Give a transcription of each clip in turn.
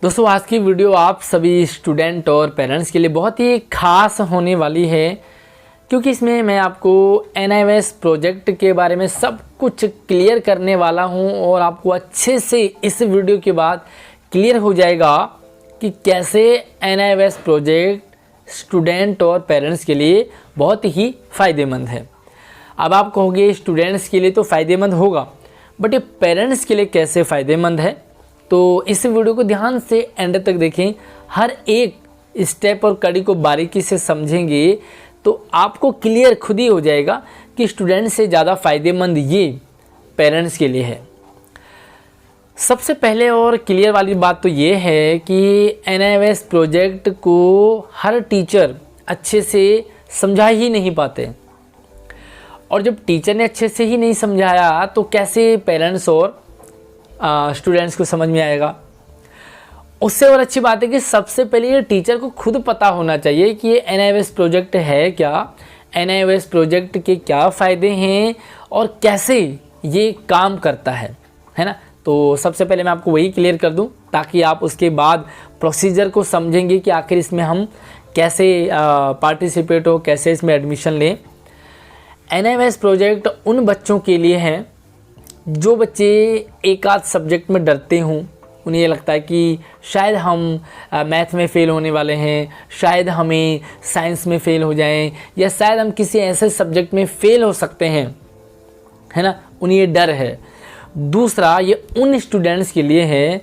दोस्तों आज की वीडियो आप सभी स्टूडेंट और पेरेंट्स के लिए बहुत ही खास होने वाली है, क्योंकि इसमें मैं आपको NIOS प्रोजेक्ट के बारे में सब कुछ क्लियर करने वाला हूं और आपको अच्छे से इस वीडियो के बाद क्लियर हो जाएगा कि कैसे NIOS प्रोजेक्ट स्टूडेंट और पेरेंट्स के लिए बहुत ही फ़ायदेमंद है। अब आप कहोगे स्टूडेंट्स के लिए तो फ़ायदेमंद होगा, बट ये पेरेंट्स के लिए कैसे फ़ायदेमंद है। तो इस वीडियो को ध्यान से एंड तक देखें, हर एक स्टेप और कड़ी को बारीकी से समझेंगे तो आपको क्लियर खुद ही हो जाएगा कि स्टूडेंट से ज़्यादा फ़ायदेमंद ये पेरेंट्स के लिए है। सबसे पहले और क्लियर वाली बात तो ये है कि NIOS प्रोजेक्ट को हर टीचर अच्छे से समझा ही नहीं पाते, और जब टीचर ने अच्छे से ही नहीं समझाया तो कैसे पेरेंट्स और स्टूडेंट्स को समझ में आएगा। उससे और अच्छी बात है कि सबसे पहले ये टीचर को खुद पता होना चाहिए कि ये NIOS प्रोजेक्ट है क्या, NIOS प्रोजेक्ट के क्या फ़ायदे हैं और कैसे ये काम करता है ना। तो सबसे पहले मैं आपको वही क्लियर कर दूं ताकि आप उसके बाद प्रोसीजर को समझेंगे कि आखिर इसमें हम कैसे पार्टिसिपेट हो, कैसे इसमें एडमिशन लें। NIOS प्रोजेक्ट उन बच्चों के लिए है जो बच्चे एक आध सब्जेक्ट में डरते हों, उन्हें ये लगता है कि शायद हम मैथ में फ़ेल होने वाले हैं, शायद हमें साइंस में फ़ेल हो जाएं, या शायद हम किसी ऐसे सब्जेक्ट में फ़ेल हो सकते हैं, है ना। उन्हें ये डर है। दूसरा, ये उन स्टूडेंट्स के लिए है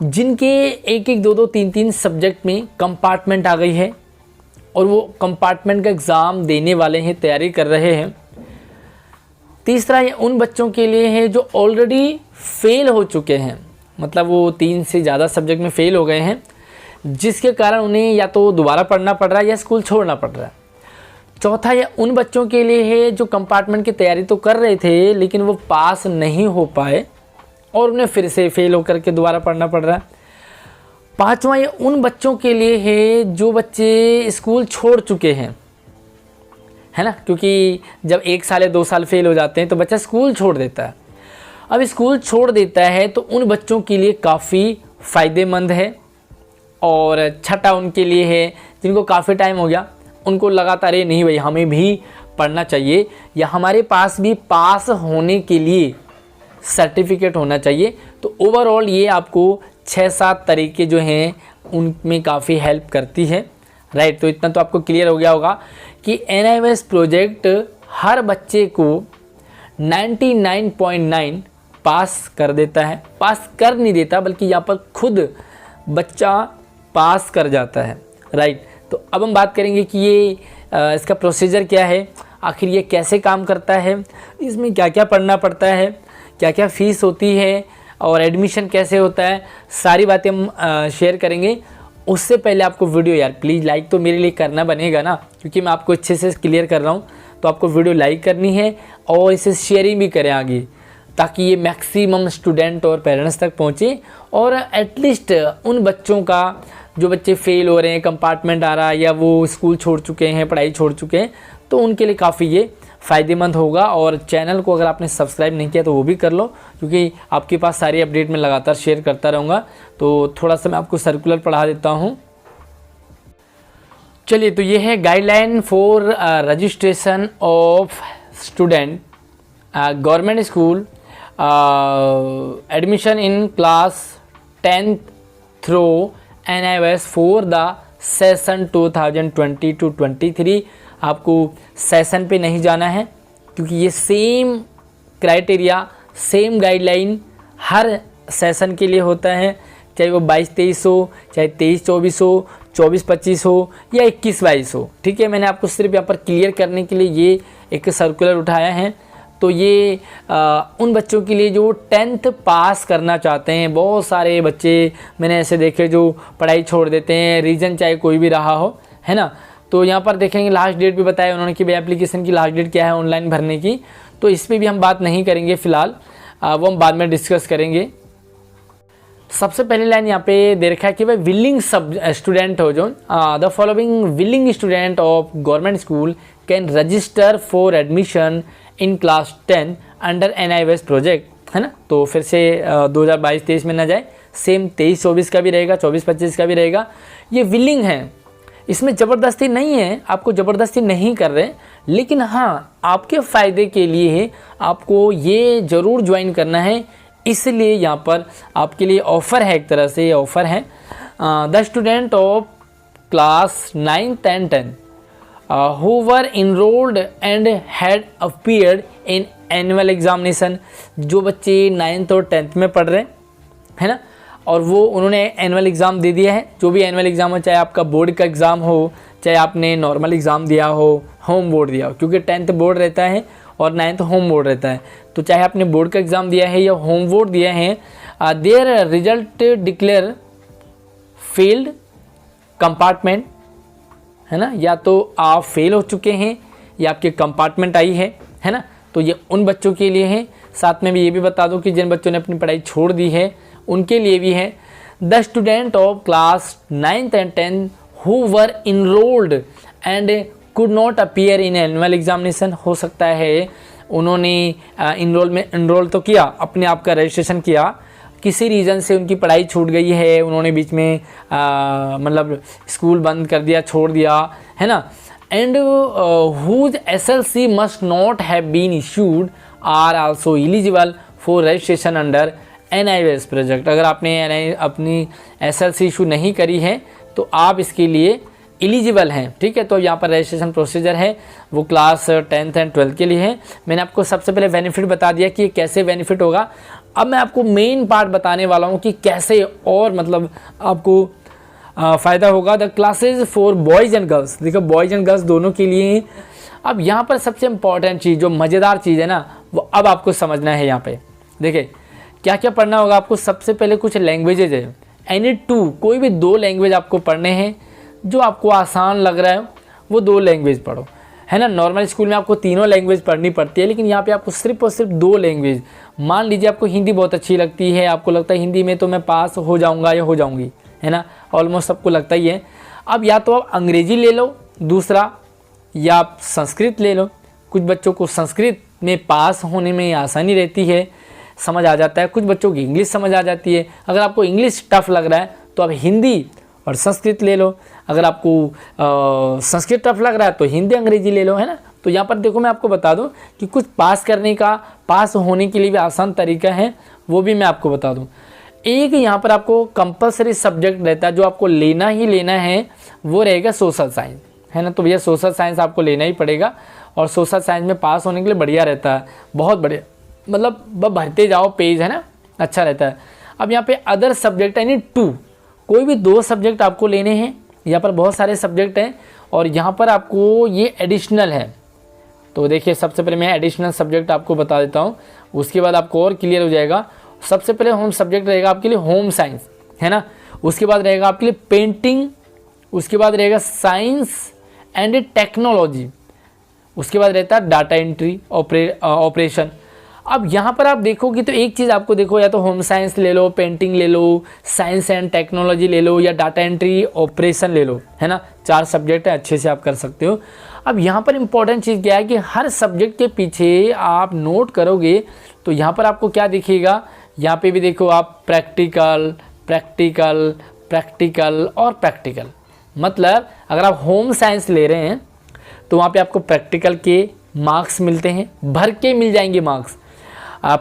जिनके एक एक दो दो तीन तीन सब्जेक्ट में कंपार्टमेंट आ गई है और वो कंपार्टमेंट का एग्ज़ाम देने वाले हैं, तैयारी कर रहे हैं। तीसरा, ये उन बच्चों के लिए है जो ऑलरेडी फेल हो चुके हैं, मतलब वो 3 से ज़्यादा सब्जेक्ट में फ़ेल हो गए हैं, जिसके कारण उन्हें या तो दोबारा पढ़ना पड़ रहा है या स्कूल छोड़ना पड़ रहा है। चौथा, ये उन बच्चों के लिए है जो कंपार्टमेंट की तैयारी तो कर रहे थे लेकिन वो पास नहीं हो पाए और उन्हें फिर से फ़ेल होकर के दोबारा पढ़ना पड़ रहा है। पाँचवा, ये उन बच्चों के लिए है जो बच्चे स्कूल छोड़ चुके हैं, है ना, क्योंकि जब 1 साल या 2 साल फेल हो जाते हैं तो बच्चा स्कूल छोड़ देता है। अब स्कूल छोड़ देता है तो उन बच्चों के लिए काफ़ी फ़ायदेमंद है। और छठा उनके लिए है जिनको काफ़ी टाइम हो गया, उनको लगातार ये नहीं भाई हमें भी पढ़ना चाहिए या हमारे पास भी पास होने के लिए सर्टिफिकेट होना चाहिए। तो ओवरऑल ये आपको 6-7 तरीके जो हैं उनमें काफ़ी हेल्प करती है, राइट। तो इतना तो आपको क्लियर हो गया होगा कि NIOS प्रोजेक्ट हर बच्चे को 99.9 पास कर देता है। पास कर नहीं देता बल्कि यहाँ पर खुद बच्चा पास कर जाता है, राइट। तो अब हम बात करेंगे कि ये इसका प्रोसीजर क्या है, आखिर ये कैसे काम करता है, इसमें क्या क्या पढ़ना पड़ता है, क्या क्या फ़ीस होती है और एडमिशन कैसे होता है, सारी बातें हम शेयर करेंगे। उससे पहले आपको वीडियो यार प्लीज़ लाइक तो मेरे लिए करना बनेगा ना, क्योंकि मैं आपको अच्छे से क्लियर कर रहा हूँ। तो आपको वीडियो लाइक करनी है और इसे शेयरिंग भी करें आगे, ताकि ये मैक्सिमम स्टूडेंट और पेरेंट्स तक पहुँचे और एटलीस्ट उन बच्चों का जो बच्चे फ़ेल हो रहे हैं, कंपार्टमेंट आ रहा है या वो स्कूल छोड़ चुके हैं, पढ़ाई छोड़ चुके हैं, तो उनके लिए काफ़ी ये फ़ायदेमंद होगा। और चैनल को अगर आपने सब्सक्राइब नहीं किया तो वो भी कर लो, क्योंकि आपके पास सारी अपडेट मैं लगातार शेयर करता रहूँगा। तो थोड़ा सा मैं आपको सर्कुलर पढ़ा देता हूँ। चलिए, तो ये है guideline for registration of student government school admission in class 10th through NIOS for the session 2020-23। आपको सेशन पे नहीं जाना है, क्योंकि ये सेम क्राइटेरिया, सेम गाइडलाइन हर सेशन के लिए होता है, चाहे वो 22-23 हो, चाहे 23-24 हो, 24-25 हो या 21-22 हो। ठीक है, मैंने आपको सिर्फ यहाँ पर क्लियर करने के लिए ये एक सर्कुलर उठाया है। तो ये उन बच्चों के लिए जो 10th पास करना चाहते हैं। बहुत सारे बच्चे मैंने ऐसे देखे जो पढ़ाई छोड़ देते हैं, रीज़न चाहे कोई भी रहा हो, है ना। तो यहाँ पर देखेंगे लास्ट डेट भी बताया उन्होंने कि भाई एप्लीकेशन की लास्ट डेट क्या है ऑनलाइन भरने की। तो इस पर भी हम बात नहीं करेंगे फ़िलहाल, वो हम बाद में डिस्कस करेंगे। सबसे पहली लाइन यहाँ पे दे रखा है कि भाई विलिंग स्टूडेंट हो जो the following willing student of government school can register for admission in class 10 under NIOS project, है ना। तो फिर से 2022-23 में ना जाए, सेम 23-24 का भी रहेगा, 24-25 का भी रहेगा। ये विलिंग है, इसमें ज़बरदस्ती नहीं है, आपको ज़बरदस्ती नहीं कर रहे, लेकिन हाँ आपके फ़ायदे के लिए आपको ये ज़रूर ज्वाइन करना है, इसलिए यहाँ पर आपके लिए ऑफ़र है, एक तरह से ये ऑफ़र है। The student of class 9th and 10th who were enrolled and had appeared in annual examination, जो बच्चे 9th और 10th में पढ़ रहे हैं ना, और वो उन्होंने एनुअल एग्ज़ाम दे दिया है, जो भी एनुअल एग्ज़ाम हो, चाहे आपका बोर्ड का एग्ज़ाम हो, चाहे आपने नॉर्मल एग्ज़ाम दिया हो, होम बोर्ड दिया हो, क्योंकि 10th बोर्ड रहता है और 9th होम बोर्ड रहता है, तो चाहे आपने बोर्ड का एग्ज़ाम दिया है या होम बोर्ड दिया है, there result declare failed compartment, है ना, या तो आप फेल हो चुके हैं या आपके कंपार्टमेंट आई है ना, तो ये उन बच्चों के लिए है। साथ में भी ये भी बता दूं कि जिन बच्चों ने अपनी पढ़ाई छोड़ दी है उनके लिए भी है। The student of class 9th and 10th who were enrolled and could not appear in annual examination, हो सकता है उन्होंने इनरोल तो किया, अपने आप का रजिस्ट्रेशन किया, किसी रीज़न से उनकी पढ़ाई छूट गई है, उन्होंने बीच में मतलब स्कूल बंद कर दिया, छोड़ दिया, है ना, and whose SLC must not have been issued are also eligible for registration under NIVS project. अगर आपने अपनी SLC इशू नहीं करी है तो आप इसके लिए एलिजिबल हैं, ठीक है। तो यहाँ पर रजिस्ट्रेशन प्रोसीजर है वो क्लास 10th and 12th के लिए है। मैंने आपको सबसे पहले बेनिफिट बता दिया कि कैसे बेनिफिट होगा। अब मैं आपको मेन पार्ट बताने वाला हूँ कि कैसे और मतलब आपको फ़ायदा होगा। The classes for boys and girls, देखो बॉयज़ एंड गर्ल्स दोनों के लिए। अब यहाँ पर सबसे इम्पॉर्टेंट चीज़, जो मज़ेदार चीज़ है ना, वो अब आपको समझना है। यहाँ पे देखिए क्या क्या पढ़ना होगा आपको। सबसे पहले कुछ लैंग्वेजेज है, एनी 2, कोई भी 2 लैंग्वेज आपको पढ़ने हैं, जो आपको आसान लग रहा है वो 2 लैंग्वेज पढ़ो, है ना। नॉर्मल स्कूल में आपको 3 लैंग्वेज पढ़नी पड़ती है, लेकिन यहाँ पे आपको सिर्फ और सिर्फ 2 लैंग्वेज। मान लीजिए आपको हिंदी बहुत अच्छी लगती है, आपको लगता है हिंदी में तो मैं पास हो जाऊँगा या हो जाऊँगी, है ना, ऑलमोस्ट सबको लगता ही है। अब या तो आप अंग्रेजी ले लो दूसरा, या आप संस्कृत ले लो। कुछ बच्चों को संस्कृत में पास होने में आसानी रहती है, समझ आ जाता है, कुछ बच्चों की इंग्लिश समझ आ जाती है। अगर आपको इंग्लिश टफ लग रहा है तो आप हिंदी और संस्कृत ले लो, अगर आपको संस्कृत टफ लग रहा है तो हिंदी अंग्रेजी ले लो, है ना। तो यहाँ पर देखो मैं आपको बता दूं कि कुछ पास करने का, पास होने के लिए भी आसान तरीका है, वो भी मैं आपको बता दूं। एक यहाँ पर आपको कंपलसरी सब्जेक्ट रहता है जो आपको लेना ही लेना है, वो रहेगा सोशल साइंस, है ना। तो भैया सोशल साइंस आपको लेना ही पड़ेगा, और सोशल साइंस में पास होने के लिए बढ़िया रहता है, बहुत बढ़िया, मतलब भरते जाओ पेज, है ना, अच्छा रहता है। अब यहाँ पे अदर सब्जेक्ट यानी 2, कोई भी 2 सब्जेक्ट आपको लेने हैं। यहाँ पर बहुत सारे सब्जेक्ट हैं और यहाँ पर आपको ये एडिशनल है। तो देखिए सबसे पहले मैं एडिशनल सब्जेक्ट आपको बता देता हूँ, उसके बाद आपको और क्लियर हो जाएगा। सबसे पहले होम सब्जेक्ट रहेगा आपके लिए होम साइंस, है ना। उसके बाद रहेगा आपके लिए पेंटिंग, उसके बाद रहेगा साइंस एंड टेक्नोलॉजी, उसके बाद रहता है डाटा एंट्री ऑपरेशन। अब यहाँ पर आप देखोगे तो एक चीज़ आपको देखो, या तो होम साइंस ले लो, पेंटिंग ले लो, साइंस एंड टेक्नोलॉजी ले लो, या डाटा एंट्री ऑपरेशन ले लो, है ना। 4 सब्जेक्ट है, अच्छे से आप कर सकते हो। अब यहाँ पर इंपॉर्टेंट चीज़ क्या है कि हर सब्जेक्ट के पीछे आप नोट करोगे तो यहाँ पर आपको क्या दिखेगा, यहाँ पे भी देखो आप प्रैक्टिकल प्रैक्टिकल प्रैक्टिकल और प्रैक्टिकल। मतलब अगर आप होम साइंस ले रहे हैं तो वहाँ पे आपको प्रैक्टिकल के मार्क्स मिलते हैं, भर के मिल जाएंगे मार्क्स।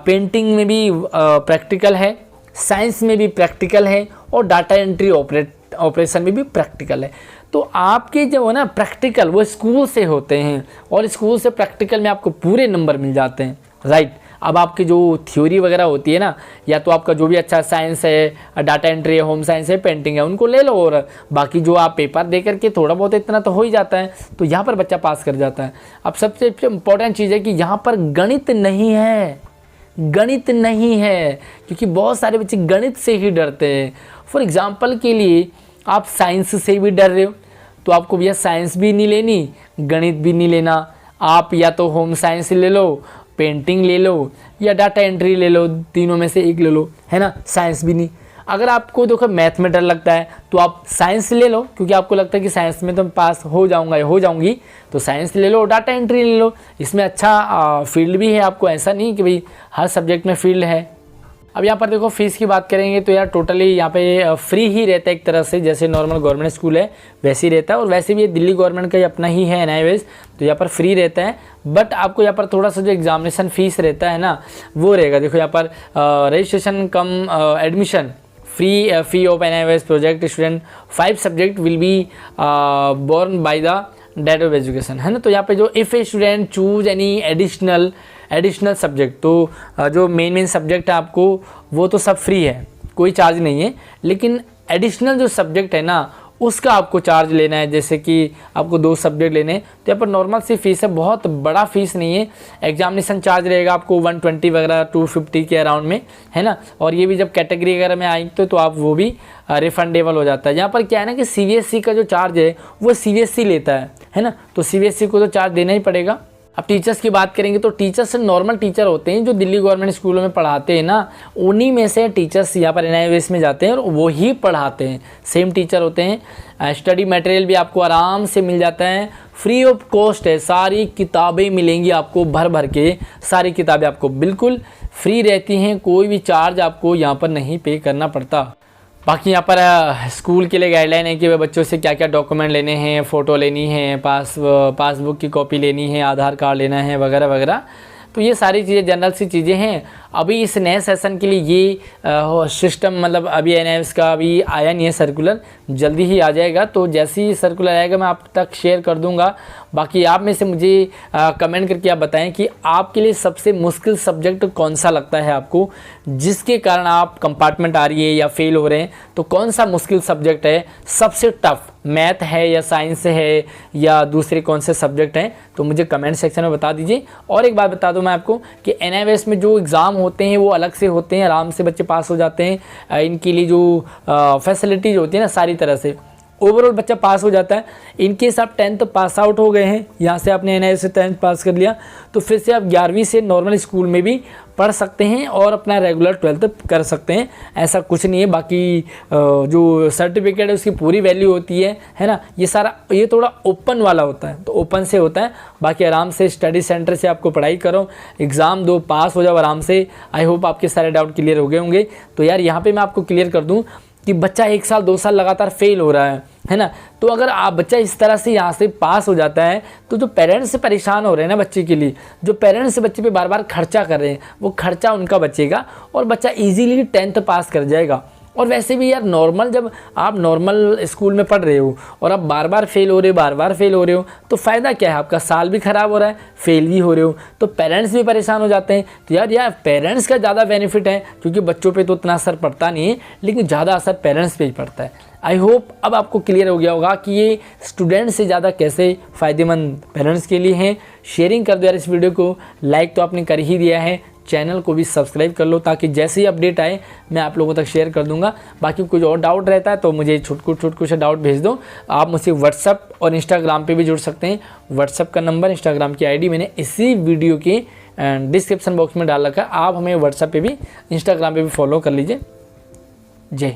पेंटिंग में भी प्रैक्टिकल है, साइंस में भी प्रैक्टिकल है, और डाटा एंट्री ऑपरेशन में भी प्रैक्टिकल है। तो आपके जो है ना प्रैक्टिकल वो स्कूल से होते हैं, और स्कूल से प्रैक्टिकल में आपको पूरे नंबर मिल जाते हैं, राइट। अब आपकी जो थ्योरी वगैरह होती है ना, या तो आपका जो भी अच्छा साइंस है, डाटा एंट्री है, होम साइंस है, पेंटिंग है, उनको ले लो, और बाकी जो आप पेपर दे करके थोड़ा बहुत इतना तो हो ही जाता है, तो यहाँ पर बच्चा पास कर जाता है। अब सबसे इम्पोर्टेंट चीज़ है कि यहाँ पर गणित नहीं है, गणित नहीं है, क्योंकि बहुत सारे बच्चे गणित से ही डरते हैं। फॉर एग्जांपल के लिए आप साइंस से भी डर रहे हो तो आपको भैया साइंस भी नहीं लेनी, गणित भी नहीं लेना। आप या तो होम साइंस ले लो, पेंटिंग ले लो, या डाटा एंट्री ले लो, तीनों में से एक ले लो, है ना। साइंस भी नहीं। अगर आपको देखो मैथ में डर लगता है तो आप साइंस ले लो, क्योंकि आपको लगता है कि साइंस में तो पास हो जाऊंगा या हो जाऊंगी, तो साइंस ले लो, डाटा एंट्री ले लो। इसमें अच्छा फील्ड भी है आपको, ऐसा नहीं कि भाई हर सब्जेक्ट में फील्ड है। अब यहाँ पर देखो फीस की बात करेंगे तो यार टोटली यहाँ पे फ्री ही रहता है एक तरह से, जैसे नॉर्मल गवर्नमेंट स्कूल है वैसे ही रहता है। और वैसे भी ये दिल्ली गवर्नमेंट का ही अपना ही है NIOS, तो यहाँ पर फ्री रहता है। बट आपको यहाँ पर थोड़ा सा जो एग्जामिनेशन फीस रहता है ना वो रहेगा। देखो यहाँ पर registration come admission fee of NIOS project student 5 subject will be borne by the date of education, है ना। तो यहाँ पे जो if a student choose any additional subject, तो जो मेन सब्जेक्ट है आपको वो तो सब फ्री है, कोई चार्ज नहीं है। लेकिन एडिशनल जो सब्जेक्ट है ना उसका आपको चार्ज लेना है, जैसे कि आपको 2 सब्जेक्ट लेने हैं तो यहाँ पर नॉर्मल सी फीस है, बहुत बड़ा फीस नहीं है। एग्जामिनेशन चार्ज रहेगा आपको 120 वगैरह 250 के अराउंड में, है ना। और ये भी जब कैटेगरी वगैरह में आएंगे तो आप वो भी रिफंडेबल हो जाता है। यहाँ पर क्या है ना कि CBSE का जो चार्ज है वो CBSE लेता है ना, तो CBSE को तो चार्ज देना ही पड़ेगा। अब टीचर्स की बात करेंगे तो टीचर्स नॉर्मल टीचर होते हैं जो दिल्ली गवर्नमेंट स्कूलों में पढ़ाते हैं ना, उन्हीं में से टीचर्स यहाँ पर NIOS में जाते हैं और वो ही पढ़ाते हैं, सेम टीचर होते हैं। स्टडी मटेरियल भी आपको आराम से मिल जाता है, फ्री ऑफ कॉस्ट है, सारी किताबें मिलेंगी आपको भर भर के, सारी किताबें आपको बिल्कुल फ्री रहती हैं, कोई भी चार्ज आपको यहाँ पर नहीं पे करना पड़ता। बाकी यहाँ पर स्कूल के लिए गाइडलाइन है कि बच्चों से क्या क्या डॉक्यूमेंट लेने हैं, फ़ोटो लेनी है, पासबुक की कॉपी लेनी है, आधार कार्ड लेना है वगैरह वगैरह। तो ये सारी चीज़ें जनरल सी चीज़ें हैं। अभी इस नए सेशन के लिए ये सिस्टम मतलब अभी NIOS का अभी आया नहीं है सर्कुलर, जल्दी ही आ जाएगा। तो जैसे ही सर्कुलर आएगा मैं आप तक शेयर कर दूंगा। बाकी आप में से मुझे कमेंट करके आप बताएं कि आपके लिए सबसे मुश्किल सब्जेक्ट कौन सा लगता है आपको, जिसके कारण आप कंपार्टमेंट आ रही है या फेल हो रहे हैं। तो कौन सा मुश्किल सब्जेक्ट है, सबसे टफ मैथ है या साइंस है या दूसरे कौन से सब्जेक्ट हैं, तो मुझे कमेंट सेक्शन में बता दीजिए। और एक बात बता दूं मैं आपको कि NIOS में जो एग्ज़ाम होते हैं वो अलग से होते हैं, आराम से बच्चे पास हो जाते हैं। इनके लिए जो फैसिलिटीज होती है ना सारी तरह से ओवरऑल बच्चा पास हो जाता है। इनकेस आप 10th पास आउट हो गए हैं, यहाँ से आपने NIOS से 10th पास कर लिया तो फिर से आप 11वीं से नॉर्मल स्कूल में भी पढ़ सकते हैं और अपना रेगुलर 12th कर सकते हैं, ऐसा कुछ नहीं है। बाकी जो सर्टिफिकेट है उसकी पूरी वैल्यू होती है ना। ये सारा ये थोड़ा ओपन वाला होता है, तो ओपन से होता है। बाकी आराम से स्टडी सेंटर से आपको पढ़ाई करो, एग्ज़ाम दो, पास हो जाओ आराम से। आई होप आपके सारे डाउट क्लियर हो गए होंगे। तो यार यहाँ पे मैं आपको क्लियर कर दूँ कि बच्चा 1 साल 2 साल लगातार फेल हो रहा है ना, तो अगर आप बच्चा इस तरह से यहाँ से पास हो जाता है तो जो पेरेंट्स से परेशान हो रहे हैं ना बच्चे के लिए, जो पेरेंट्स बच्चे पे बार बार खर्चा कर रहे हैं, वो खर्चा उनका बचेगा और बच्चा इजीली 10th पास कर जाएगा। और वैसे भी यार नॉर्मल जब आप नॉर्मल स्कूल में पढ़ रहे हो और आप बार बार फेल हो रहे हो तो फ़ायदा क्या है, आपका साल भी ख़राब हो रहा है, फेल भी हो रहे हो, तो पेरेंट्स भी परेशान हो जाते हैं। तो यार पेरेंट्स का ज़्यादा बेनिफिट है, क्योंकि बच्चों पे तो उतना असर पड़ता नहीं है, लेकिन ज़्यादा असर पेरेंट्स पे ही पड़ता है। आई होप अब आपको क्लियर हो गया होगा कि ये स्टूडेंट से ज़्यादा कैसे फ़ायदेमंद पेरेंट्स के लिए हैं। शेयरिंग कर दो यार इस वीडियो को, लाइक तो आपने कर ही दिया है, चैनल को भी सब्सक्राइब कर लो ताकि जैसे ही अपडेट आए मैं आप लोगों तक शेयर कर दूंगा। बाकी कुछ और डाउट रहता है तो मुझे छुटकू से डाउट भेज दो। आप मुझसे व्हाट्सअप और इंस्टाग्राम पे भी जुड़ सकते हैं। व्हाट्सअप का नंबर, इंस्टाग्राम की आईडी मैंने इसी वीडियो के डिस्क्रिप्शन बॉक्स में डाल रखा है। आप हमें व्हाट्सअप पे भी इंस्टाग्राम पे भी फॉलो कर लीजिए। जय